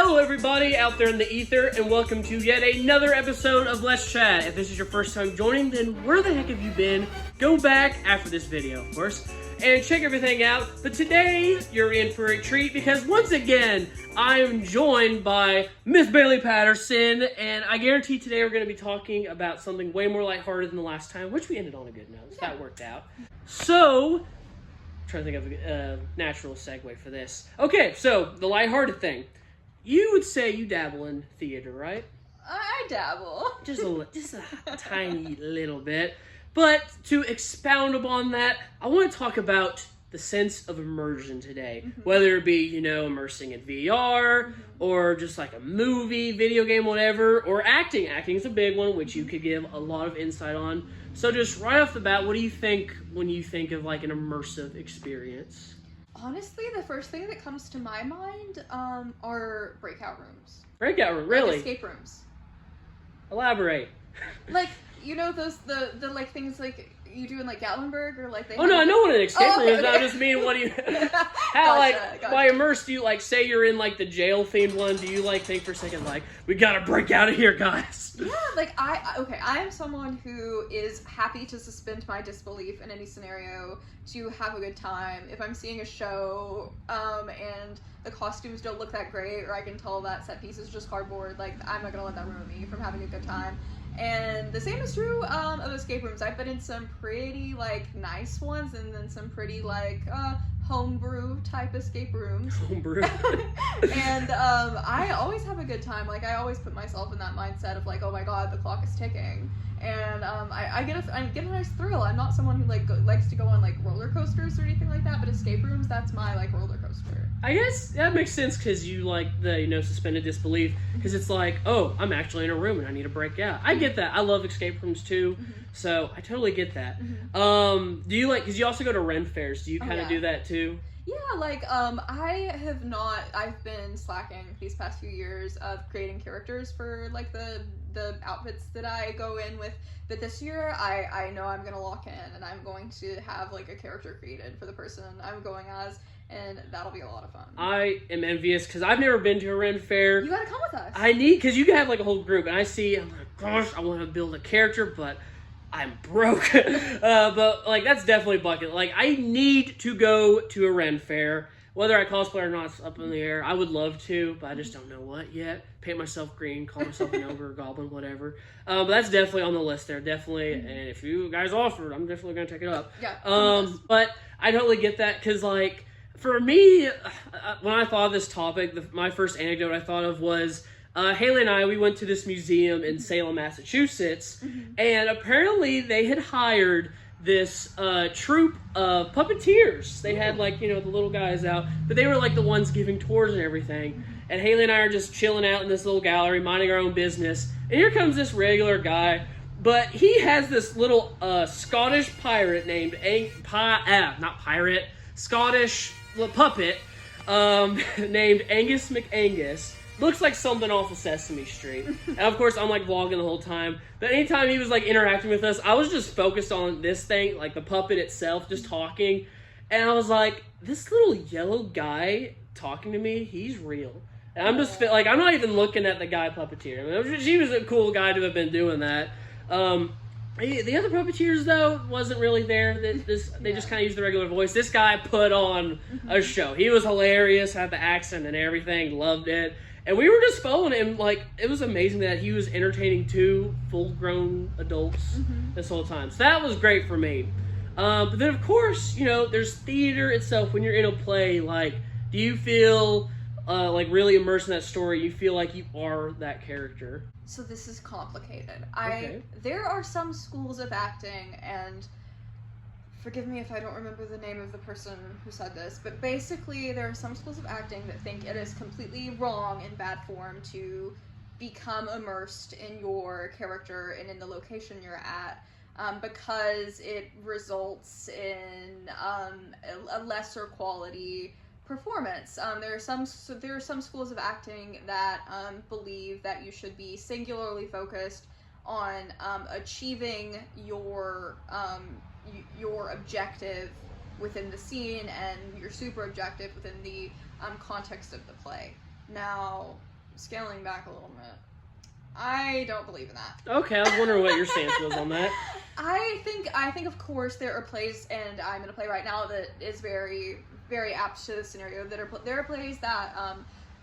Hello everybody out there in the ether, and welcome to yet another episode of Let's Chat. If this is your first time joining, then where the heck have you been? Go back after this video, of course, and check everything out. But today, you're in for a treat because once again, I am joined by Miss Bailey Patterson, and I guarantee today we're going to be talking about something way more lighthearted than the last time, which we ended on a good note, so that worked out. So, trying to think of a natural segue for this. Okay, so the lighthearted thing. You would say you dabble in theater, right? I dabble. Just a tiny little bit. But to expound upon that, I want to talk about the sense of immersion today. Mm-hmm. Whether it be, immersing in VR, or just like a movie, video game, whatever, or acting. Acting is a big one, which you could give a lot of insight on. So just right off the bat, what do you think when you think of like an immersive experience? Honestly, the first thing that comes to my mind are breakout rooms. Breakout room, really? Like escape rooms. Elaborate. Like, those the like things like you do in like Gatlinburg or like they. Oh no, I know what an escape room is. Okay. I just mean, what do you? How gotcha. By immerse, do you like say you're in like the jail themed one? Do you like think for a second like we gotta break out of here, guys? Yeah, like I am someone who is happy to suspend my disbelief in any scenario to have a good time. If I'm seeing a show and the costumes don't look that great, or I can tell that set piece is just cardboard, like I'm not gonna let that ruin me from having a good time. And the same is true of escape rooms. I've been in some pretty like nice ones, and then some pretty like homebrew type escape rooms. Homebrew. And I always have a good time. Like I always put myself in that mindset of like, oh my god, the clock is ticking, and I get a nice thrill. I'm not someone who likes to go on like roller coasters or anything like that, but escape rooms, that's my like roller coaster. I guess that makes sense because you like the suspended disbelief, because it's like, oh, I'm actually in a room and I need to break out. I get that. I love escape rooms too, so I totally get that. Do you like, because you also go to Ren fairs, do you kind of do that too? Yeah, like, I've been slacking these past few years of creating characters for, like, the outfits that I go in with, but this year, I know I'm gonna lock in, and I'm going to have, like, a character created for the person I'm going as, and that'll be a lot of fun. I am envious, because I've never been to a Ren fair. You gotta come with us. Because you can have, like, a whole group, and I'm like, gosh, I want to build a character, but I'm broke. But, like, that's definitely bucket. Like, I need to go to a Ren fair. Whether I cosplay or not, it's up in the air. I would love to, but I just don't know what yet. Paint myself green, call myself an ogre or goblin, whatever. But that's definitely on the list there, definitely. And if you guys offer, I'm definitely going to check it up. Yeah. But I totally get that, because, like, for me, when I thought of this topic, my first anecdote I thought of was, Haley and I, we went to this museum in Salem, Massachusetts, and apparently they had hired this troupe of puppeteers. They had, like, the little guys out, but they were, like, the ones giving tours and everything. And Haley and I are just chilling out in this little gallery, minding our own business, and here comes this regular guy, but he has this little Scottish pirate named Scottish puppet named Angus McAngus. Looks like something off of Sesame Street. And of course, I'm like vlogging the whole time. But anytime he was like interacting with us, I was just focused on this thing, like the puppet itself, just talking. And I was like, this little yellow guy talking to me, he's real. And I'm just like, I'm not even looking at the guy puppeteer. I mean, she was a cool guy to have been doing that. The other puppeteers, though, wasn't really there. They just kind of used the regular voice. This guy put on a show. He was hilarious, had the accent and everything, loved it. And we were just following him. Like, it was amazing that he was entertaining two full-grown adults this whole time. So that was great for me. But then, of course, there's theater itself. When you're in a play, like, do you feel like really immersed in that story? You feel like you are that character? So this is complicated. Okay. There are some schools of acting, and forgive me if I don't remember the name of the person who said this, but basically there are some schools of acting that think it is completely wrong in bad form to become immersed in your character and in the location you're at, because it results in a lesser quality performance. There are some schools of acting that believe that you should be singularly focused on achieving your objective within the scene and your super objective within the context of the play. Now, scaling back a little bit. I don't believe in that. Okay, I was wondering what your stance was on that. I think of course there are plays, and I'm in a play right now that is very, very apt to the scenario. There are plays that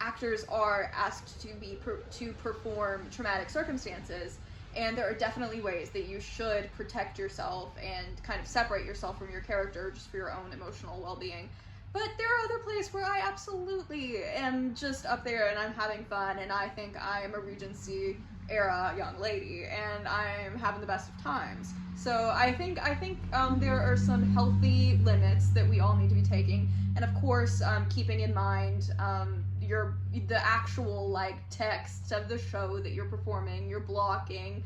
actors are asked to perform traumatic circumstances, and there are definitely ways that you should protect yourself and kind of separate yourself from your character just for your own emotional well-being. But there are other plays where I absolutely am just up there and I'm having fun, and I think I am a Regency era young lady and I'm having the best of times. So I think there are some healthy limits that we all need to be taking, and of course keeping in mind the actual like text of the show that you're performing, your blocking,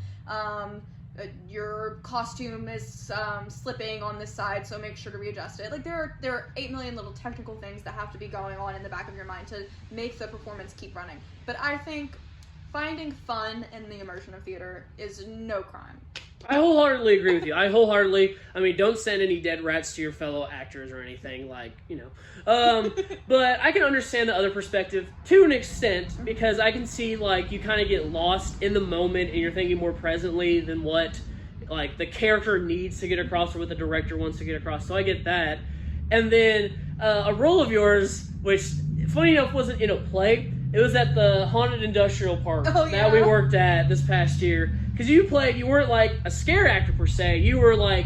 your costume is slipping on this side, so make sure to readjust it. Like there are 8 million little technical things that have to be going on in the back of your mind to make the performance keep running. But I think finding fun in the immersion of theater is no crime. I wholeheartedly agree with you. I mean, don't send any dead rats to your fellow actors or anything, like, you know. But I can understand the other perspective to an extent, because I can see, like, you kind of get lost in the moment and you're thinking more presently than what, like, the character needs to get across or what the director wants to get across. So I get that. And then a role of yours, which, funny enough, wasn't in a play. It was at the Haunted Industrial Park that we worked at this past year. Because you weren't like a scare actor per se, you were like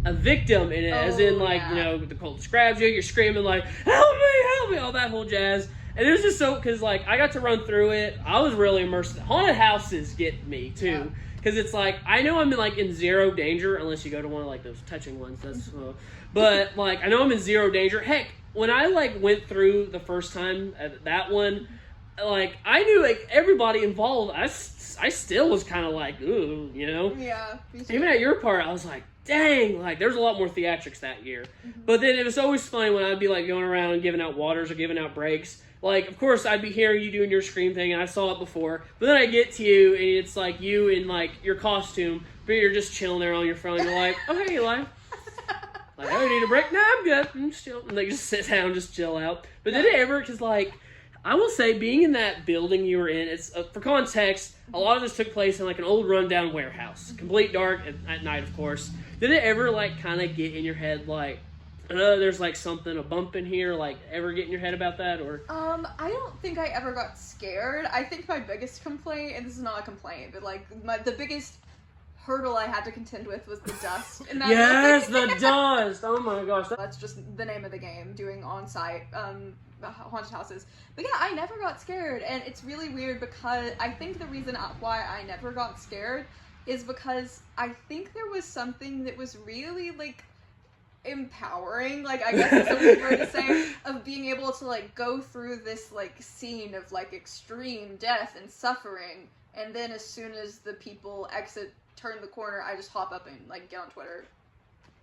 a victim in it, as in like, you know, the cult grabs you, you're screaming like, help me, all that whole jazz. And it was just so, because like, I got to run through it, I was really immersed. Haunted houses get me too. Because it's like, I know I'm in zero danger, unless you go to one of like those touching ones, but like, I know I'm in zero danger. Heck, when I like went through the first time at that one, like, I knew like everybody involved, I still was kind of like, ooh, you know? Yeah. Even at your part, I was like, dang, like, there's a lot more theatrics that year. But then it was always funny when I'd be, like, going around and giving out waters or giving out breaks. Like, of course, I'd be hearing you doing your scream thing, and I saw it before. But then I get to you, and it's, like, you in, like, your costume, but you're just chilling there on your phone. You're like, okay, Eli. Like, I don't need a break. Nah, I'm good. I'm chill. And, like, just sit down, just chill out. But did it ever, because, like, I will say, being in that building you were in, it's for context, a lot of this took place in like an old rundown warehouse. Complete dark at night, of course. Did it ever like kind of get in your head like, there's like something, a bump in here, like ever get in your head about that? Or I don't think I ever got scared. I think my biggest complaint, and this is not a complaint, but like the biggest hurdle I had to contend with was the dust. In that yes, the dust! Oh my gosh. That's just the name of the game, doing on-site haunted houses. But yeah, I never got scared, and it's really weird because I think the reason why I never got scared is because I think there was something that was really like empowering, like I guess it's a weird word to say, of being able to like go through this like scene of like extreme death and suffering, and then as soon as the people turn the corner, I just hop up and like get on Twitter.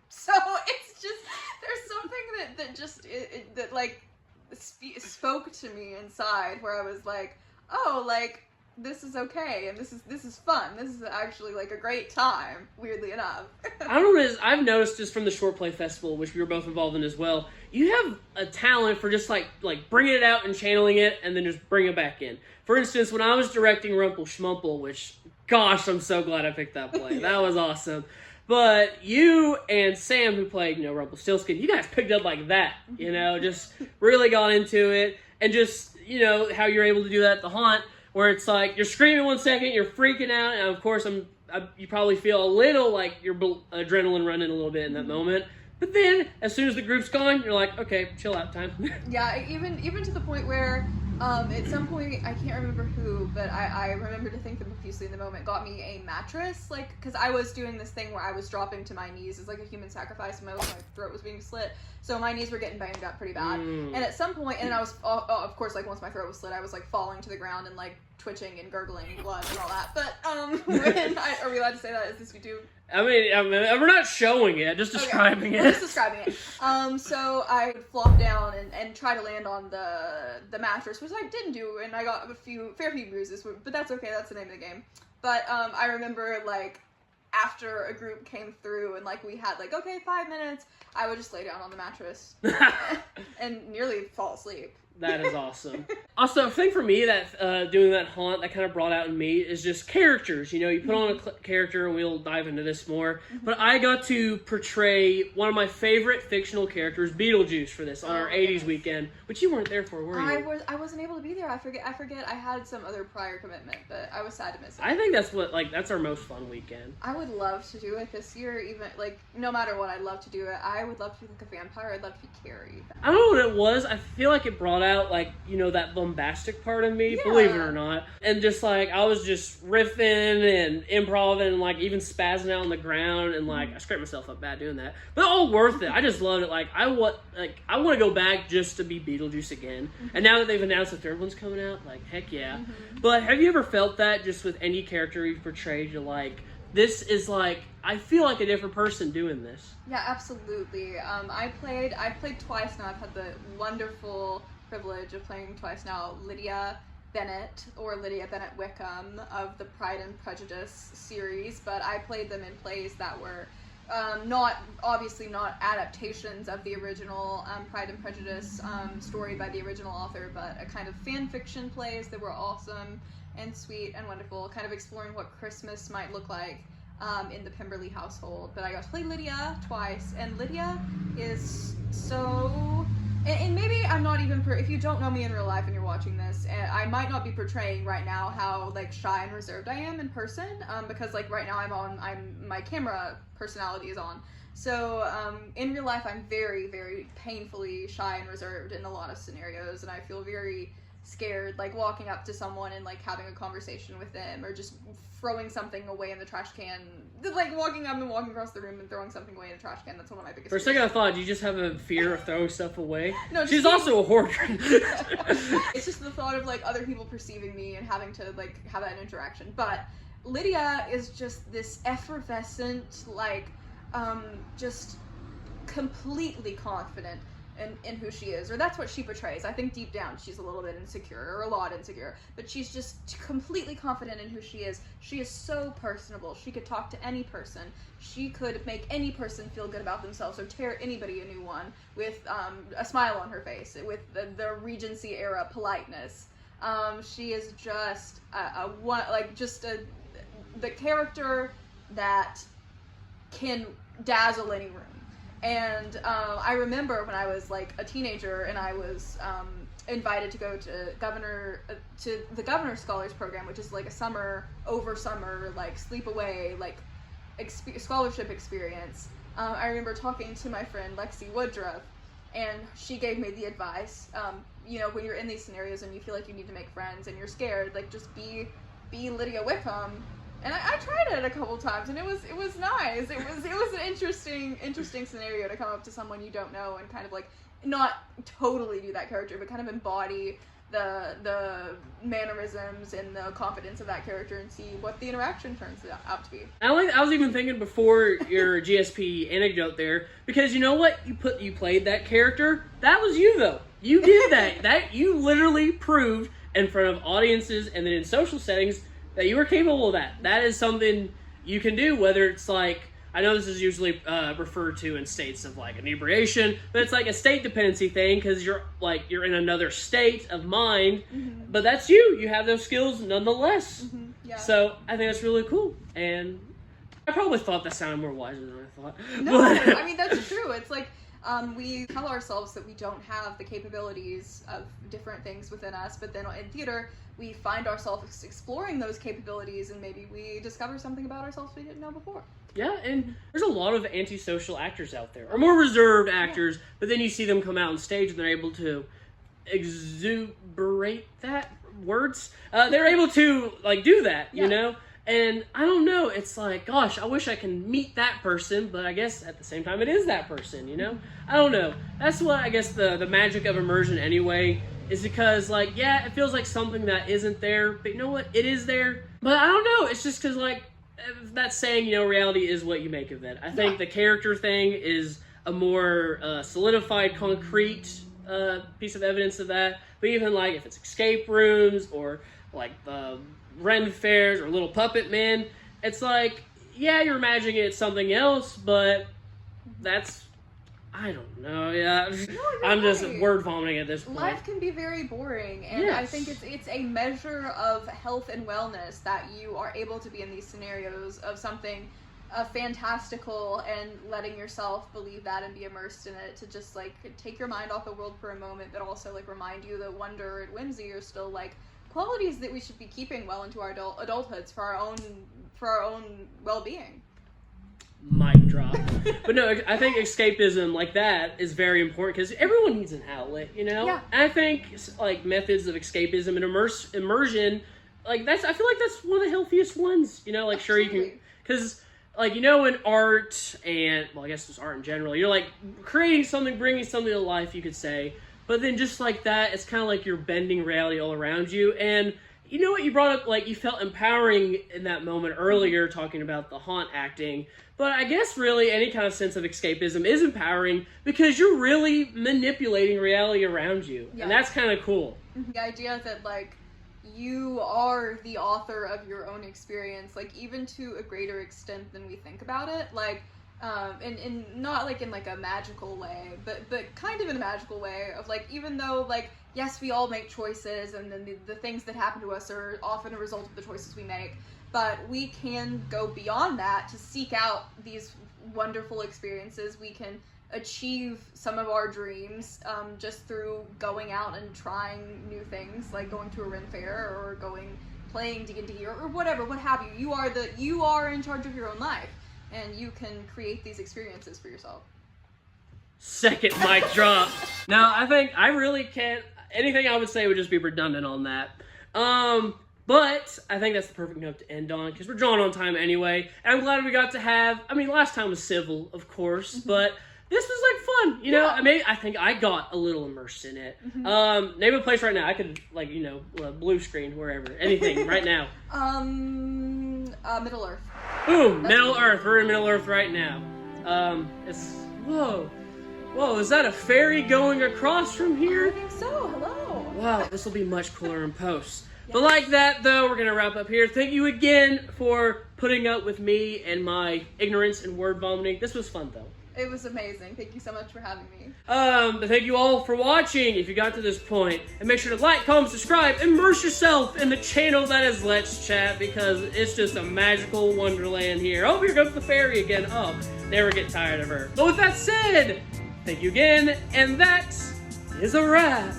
So it's just, there's something that just that like spoke to me inside, where I was like, oh, like this is okay, and this is fun. This is actually like a great time, weirdly enough. I don't know, I've noticed just from the Short Play Festival, which we were both involved in as well, you have a talent for just like bringing it out and channeling it and then just bring it back in. For instance, when I was directing Rumple Schmumple, which, gosh, I'm so glad I picked that play. That was awesome. But you and Sam, who played, Rumpelstiltskin, you guys picked up like that, just really got into it. And just, how you're able to do that at the haunt, where it's like, you're screaming 1 second, you're freaking out, and of course, you probably feel a little like your adrenaline running a little bit in that moment. But then, as soon as the group's gone, you're like, okay, chill out time. Yeah, even to the point where, at some point, I can't remember who, but I remember to think that profusely in the moment, got me a mattress, because I was doing this thing where I was dropping to my knees as like a human sacrifice mode, my throat was being slit, so my knees were getting banged up pretty bad, and at some point, and I was, of course, like, once my throat was slit, I was, like, falling to the ground and, like, twitching and gurgling blood and all that, but, are we allowed to say that? Is this YouTube? I mean, we're not showing it, just describing it. We're just describing it. So I flopped down and tried to land on the mattress, which I didn't do, and I got a fair few bruises, but that's okay, that's the name of the game. But I remember, like, after a group came through and, like, we had, like, okay, 5 minutes, I would just lay down on the mattress and nearly fall asleep. That is awesome. Also, a thing for me that doing that haunt that kind of brought out in me is just characters. You know, you put on a character, and we'll dive into this more. But I got to portray one of my favorite fictional characters, Beetlejuice, for this on our 80s weekend, which you weren't there for, were you? I wasn't able to be there. I forget. I had some other prior commitment, but I was sad to miss it. I think that's our most fun weekend. I would love to do it this year, even like no matter what. I'd love to do it. I would love to be like a vampire. I'd love to be Carrie. I don't know what it was. I feel like it brought out like, you know, that bombastic part of me, believe it or not. And just like I was just riffing and improvising and like even spazzing out on the ground, and like I scraped myself up bad doing that. But all worth it. I just loved it. Like I want to go back just to be Beetlejuice again. And now that they've announced the third one's coming out, like heck yeah. But have you ever felt that just with any character you've portrayed, you're like, this is like, I feel like a different person doing this? Yeah, absolutely. I've played twice now. I've had the wonderful privilege of playing twice now Lydia Bennett, or Lydia Bennett Wickham of the Pride and Prejudice series, but I played them in plays that were obviously not adaptations of the original Pride and Prejudice story by the original author, but a kind of fan fiction plays that were awesome and sweet and wonderful, kind of exploring what Christmas might look like in the Pemberley household. But I got to play Lydia twice, and Lydia is so... And maybe I'm not even, if you don't know me in real life and you're watching this, I might not be portraying right now how like shy and reserved I am in person, because like right now my camera personality is on. So in real life I'm very, very painfully shy and reserved in a lot of scenarios, and I feel very scared like walking up to someone and like having a conversation with them, or just throwing something away in the trash can, like walking up and walking across the room and throwing something away in the trash can. That's one of my biggest fears. For a second I thought, do you just have a fear of throwing stuff away? No, she's also a hoarder. It's just the thought of like other people perceiving me and having to like have that interaction. But Lydia is just this effervescent, like just completely confident in who she is, or that's what she portrays. I think deep down she's a little bit insecure, or a lot insecure, but she's just completely confident in who she is. She is so personable. She could talk to any person. She could make any person feel good about themselves, or tear anybody a new one with a smile on her face, with the Regency era politeness. She is just the character that can dazzle any room. And I remember when I was like a teenager and I was invited to go to the Governor's Scholars Program, which is like a summer like sleepaway like scholarship experience. I remember talking to my friend Lexi Woodruff, and she gave me the advice, you know, when you're in these scenarios and you feel like you need to make friends and you're scared, like just be Lydia Wickham. And I tried it a couple times, and it was nice. It was an interesting scenario to come up to someone you don't know and kind of like not totally do that character, but kind of embody the mannerisms and the confidence of that character and see what the interaction turns out to be. I was even thinking before your GSP anecdote there, because you know what, you played that character. That was you though. You did that. That you literally proved in front of audiences and then in social settings that you were capable of that. That is something you can do, whether it's like, I know this is usually referred to in states of like inebriation, but it's like a state dependency thing, because you're in another state of mind, but that's you. You have those skills nonetheless. Yeah. So I think that's really cool. And I probably thought that sounded more wiser than I thought. No, I mean, that's true. It's like, we tell ourselves that we don't have the capabilities of different things within us, but then in theater, we find ourselves exploring those capabilities, and maybe we discover something about ourselves we didn't know before. Yeah, and there's a lot of antisocial actors out there, or more reserved actors, but then you see them come out on stage and they're able to exuberate they're able to, like, do that, you know? And I don't know, it's like, gosh, I wish I can meet that person, but I guess at the same time it is that person, you know? I don't know. That's what I guess the magic of immersion anyway, is because, like, yeah, it feels like something that isn't there, but you know what? It is there. But I don't know, it's just because, like, that saying, you know, reality is what you make of it. I think the character thing is a more solidified, concrete piece of evidence of that. But even, like, if it's escape rooms or, like, Ren fairs or Little Puppet Men, it's like, yeah, you're imagining it's something else, but that's I don't know. Yeah, No, I'm just right. word vomiting at this point. Life can be very boring, and Yes. I think it's a measure of health and wellness that you are able to be in these scenarios of something fantastical and letting yourself believe that and be immersed in it, to just like take your mind off the world for a moment, but also like remind you that wonder and whimsy are still like qualities that we should be keeping well into our adulthoods for our own well-being. Mic drop. But no, I think escapism like that is very important because everyone needs an outlet, you know? Yeah. And I think like methods of escapism and immersion, like I feel like that's one of the healthiest ones, you know? Like sure you can, because like, you know, in art and, well, I guess just art in general, you're like creating something, bringing something to life, you could say. But then just like that, it's kind of like you're bending reality all around you. And you know what, you brought up, like, you felt empowering in that moment earlier, talking about the haunt acting. But I guess really any kind of sense of escapism is empowering because you're really manipulating reality around you. Yeah. And that's kind of cool. The idea that, like, you are the author of your own experience, like, even to a greater extent than we think about it. Like, in not like in like a magical way, but kind of in a magical way of like, even though like, yes, we all make choices and then the things that happen to us are often a result of the choices we make, but we can go beyond that to seek out these wonderful experiences. We can achieve some of our dreams just through going out and trying new things, like going to a Ren Fair or playing D&D or whatever, what have you. You are in charge of your own life. And you can create these experiences for yourself. Second mic drop. Now, I think I really can't... Anything I would say would just be redundant on that. But I think that's the perfect note to end on, because we're drawing on time anyway. And I'm glad we got to have... I mean, last time was civil, of course, but this was, like, fun. You know, I think I got a little immersed in it. Name a place right now. I could, like, you know, blue screen, wherever. Anything, right now. Middle Earth. Boom! Middle Earth. We're in Middle Earth right now. It's... Whoa. Whoa, is that a ferry going across from here? I think so. Hello. Wow, this will be much cooler in post. Yes. But like that, though, we're going to wrap up here. Thank you again for putting up with me and my ignorance and word vomiting. This was fun, though. It was amazing. Thank you so much for having me. But thank you all for watching if you got to this point. And make sure to like, comment, subscribe, immerse yourself in the channel that is Let's Chat, because it's just a magical wonderland here. Oh, here comes the fairy again. Oh, never get tired of her. But with that said, thank you again, and that is a wrap.